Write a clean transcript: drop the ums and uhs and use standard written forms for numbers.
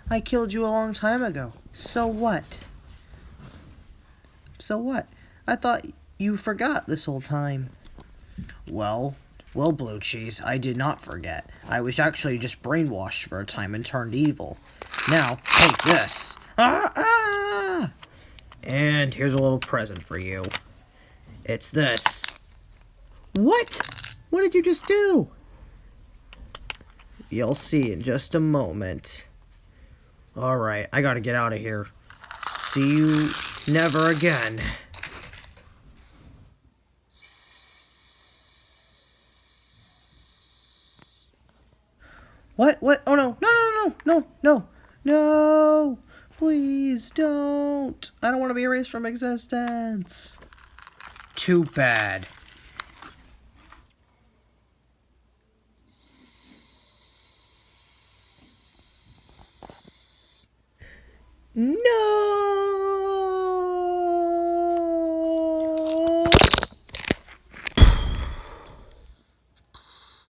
I killed you a long time ago. So what? So what? I thought you forgot this whole time. Well, Blue Cheese, I did not forget. I was actually just brainwashed for a time and turned evil. Now, take this. Ah! And here's a little present for you. It's this. What? What did you just do? You'll see in just a moment. Alright, I gotta get out of here. See you never again. What? Oh no. No. Please don't. I don't want to be erased from existence. Too bad. No!